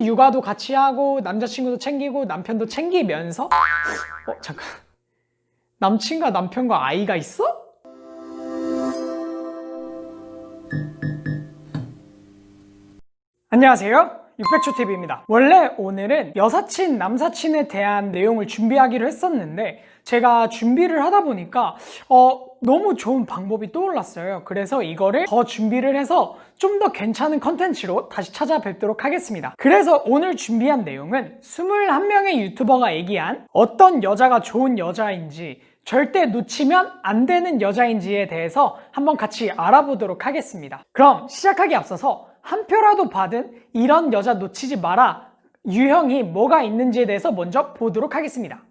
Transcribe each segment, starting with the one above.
육아도 같이 하고 남자친구도 챙기고 남편도 챙기면서 잠깐, 남친과 남편과 아이가 있어? 안녕하세요, 육백초TV입니다. 원래 오늘은 여사친, 남사친에 대한 내용을 준비하기로 했었는데 제가 준비를 하다 보니까 너무 좋은 방법이 떠올랐어요. 그래서 이거를 더 준비를 해서 좀 더 괜찮은 컨텐츠로 다시 찾아뵙도록 하겠습니다. 그래서 오늘 준비한 내용은 21명의 유튜버가 얘기한 어떤 여자가 좋은 여자인지, 절대 놓치면 안 되는 여자인지에 대해서 한번 같이 알아보도록 하겠습니다. 그럼 시작하기 앞서서 한 표라도 받은 이런 여자 놓치지 마라 유형이 뭐가 있는지에 대해서 먼저 보도록 하겠습니다.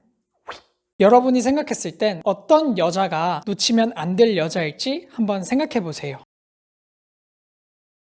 여러분이 생각했을 땐 어떤 여자가 놓치면 안 될 여자일지 한번 생각해 보세요.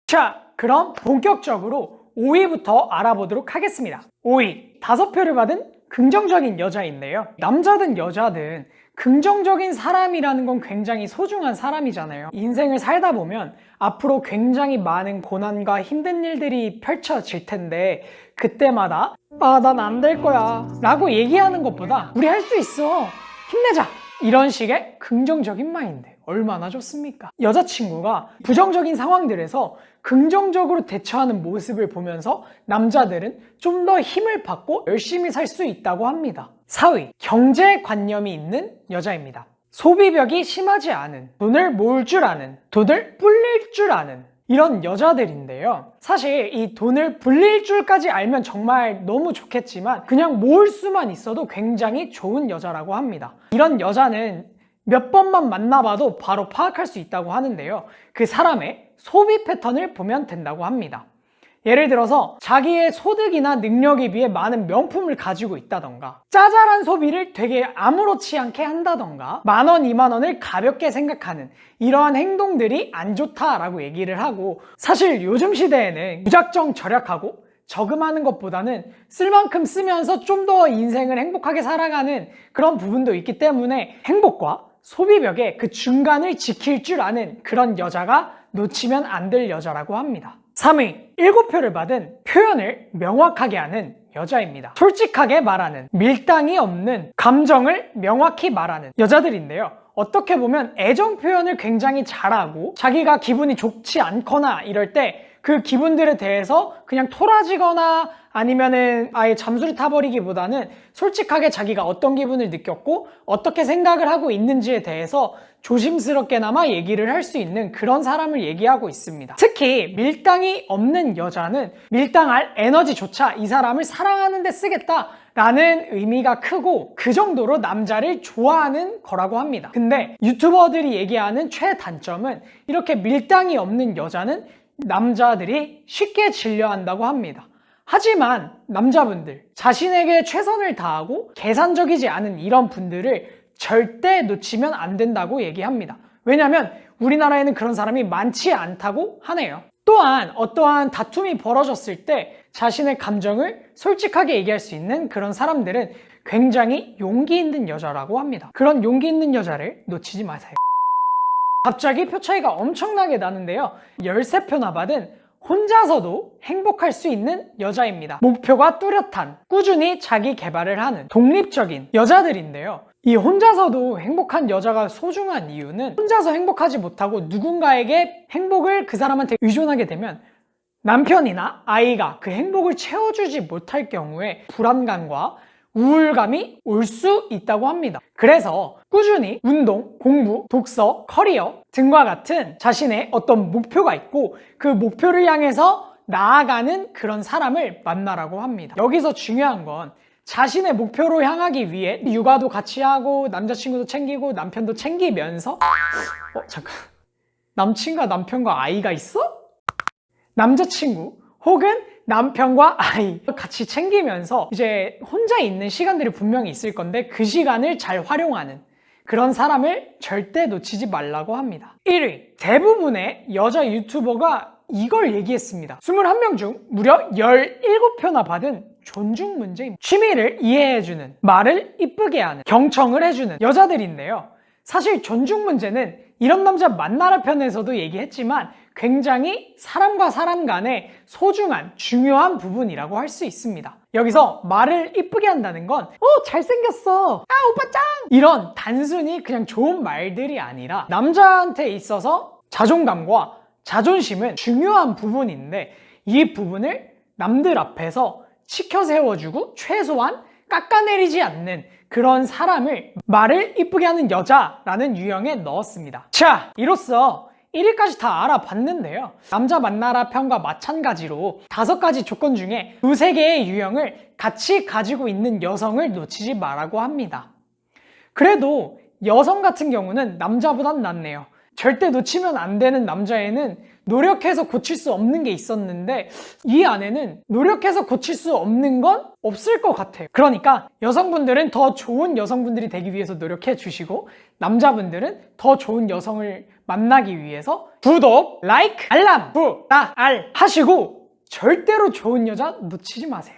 자, 그럼 본격적으로 5위부터 알아보도록 하겠습니다. 5위, 5표를 받은 긍정적인 여자인데요. 남자든 여자든 긍정적인 사람이라는 건 굉장히 소중한 사람이잖아요. 인생을 살다 보면 앞으로 굉장히 많은 고난과 힘든 일들이 펼쳐질 텐데 그때마다 난 안 될 거야 라고 얘기하는 것보다 우리 할 수 있어, 힘내자, 이런 식의 긍정적인 마인드 얼마나 좋습니까? 여자친구가 부정적인 상황들에서 긍정적으로 대처하는 모습을 보면서 남자들은 좀 더 힘을 받고 열심히 살 수 있다고 합니다. 4위, 경제관념이 있는 여자입니다. 소비벽이 심하지 않은, 돈을 모을 줄 아는, 돈을 불릴 줄 아는 이런 여자들인데요. 사실 이 돈을 불릴 줄까지 알면 정말 너무 좋겠지만 그냥 모을 수만 있어도 굉장히 좋은 여자라고 합니다. 이런 여자는 몇 번만 만나봐도 바로 파악할 수 있다고 하는데요. 그 사람의 소비 패턴을 보면 된다고 합니다. 예를 들어서 자기의 소득이나 능력에 비해 많은 명품을 가지고 있다던가, 짜잘한 소비를 되게 아무렇지 않게 한다던가, 10,000원, 20,000원을 가볍게 생각하는 이러한 행동들이 안 좋다라고 얘기를 하고, 사실 요즘 시대에는 무작정 절약하고 저금하는 것보다는 쓸 만큼 쓰면서 좀 더 인생을 행복하게 살아가는 그런 부분도 있기 때문에 행복과 소비벽의 그 중간을 지킬 줄 아는 그런 여자가 놓치면 안 될 여자라고 합니다. 3위, 7표를 받은 표현을 명확하게 하는 여자입니다. 솔직하게 말하는, 밀당이 없는, 감정을 명확히 말하는 여자들인데요. 어떻게 보면 애정 표현을 굉장히 잘하고 자기가 기분이 좋지 않거나 이럴 때 그 기분들에 대해서 그냥 토라지거나 아니면은 아예 잠수를 타버리기보다는 솔직하게 자기가 어떤 기분을 느꼈고 어떻게 생각을 하고 있는지에 대해서 조심스럽게나마 얘기를 할 수 있는 그런 사람을 얘기하고 있습니다. 특히 밀당이 없는 여자는 밀당할 에너지조차 이 사람을 사랑하는 데 쓰겠다 라는 의미가 크고 그 정도로 남자를 좋아하는 거라고 합니다. 근데 유튜버들이 얘기하는 최단점은 이렇게 밀당이 없는 여자는 남자들이 쉽게 질려한다고 합니다. 하지만 남자분들, 자신에게 최선을 다하고 계산적이지 않은 이런 분들을 절대 놓치면 안 된다고 얘기합니다. 왜냐하면 우리나라에는 그런 사람이 많지 않다고 하네요. 또한 어떠한 다툼이 벌어졌을 때 자신의 감정을 솔직하게 얘기할 수 있는 그런 사람들은 굉장히 용기 있는 여자라고 합니다. 그런 용기 있는 여자를 놓치지 마세요. 갑자기 표 차이가 엄청나게 나는데요. 13표나 받은 혼자서도 행복할 수 있는 여자입니다. 목표가 뚜렷한, 꾸준히 자기 개발을 하는 독립적인 여자들인데요. 이 혼자서도 행복한 여자가 소중한 이유는 혼자서 행복하지 못하고 누군가에게 행복을 그 사람한테 의존하게 되면 남편이나 아이가 그 행복을 채워주지 못할 경우에 불안감과 우울감이 올 수 있다고 합니다. 그래서 꾸준히 운동, 공부, 독서, 커리어 등과 같은 자신의 어떤 목표가 있고 그 목표를 향해서 나아가는 그런 사람을 만나라고 합니다. 여기서 중요한 건 자신의 목표로 향하기 위해 육아도 같이 하고 남자친구도 챙기고 남편도 챙기면서 잠깐, 남친과 남편과 아이가 있어? 남자친구 혹은 남편과 아이 같이 챙기면서 이제 혼자 있는 시간들이 분명히 있을 건데 그 시간을 잘 활용하는 그런 사람을 절대 놓치지 말라고 합니다. 1위, 대부분의 여자 유튜버가 이걸 얘기했습니다. 21명 중 무려 17표나 받은 존중 문제입니다. 취미를 이해해주는, 말을 이쁘게 하는, 경청을 해주는 여자들인데요. 사실 존중 문제는 이런 남자 만나라 편에서도 얘기했지만 굉장히 사람과 사람 간의 소중한 중요한 부분이라고 할 수 있습니다. 여기서 말을 이쁘게 한다는 건 잘생겼어, 오빠 짱, 이런 단순히 그냥 좋은 말들이 아니라 남자한테 있어서 자존감과 자존심은 중요한 부분인데 이 부분을 남들 앞에서 치켜 세워주고 최소한 깎아내리지 않는 그런 사람을 말을 이쁘게 하는 여자라는 유형에 넣었습니다. 자, 이로써 1위까지 다 알아봤는데요. 남자 만나라 편과 마찬가지로 5가지 조건 중에 2-3개의 유형을 같이 가지고 있는 여성을 놓치지 말라고 합니다. 그래도 여성 같은 경우는 남자보단 낫네요. 절대 놓치면 안 되는 남자애는 노력해서 고칠 수 없는 게 있었는데 이 안에는 노력해서 고칠 수 없는 건 없을 것 같아요. 그러니까 여성분들은 더 좋은 여성분들이 되기 위해서 노력해 주시고 남자분들은 더 좋은 여성을 만나기 위해서 구독, 라이크, 알람, 하시고 절대로 좋은 여자 놓치지 마세요.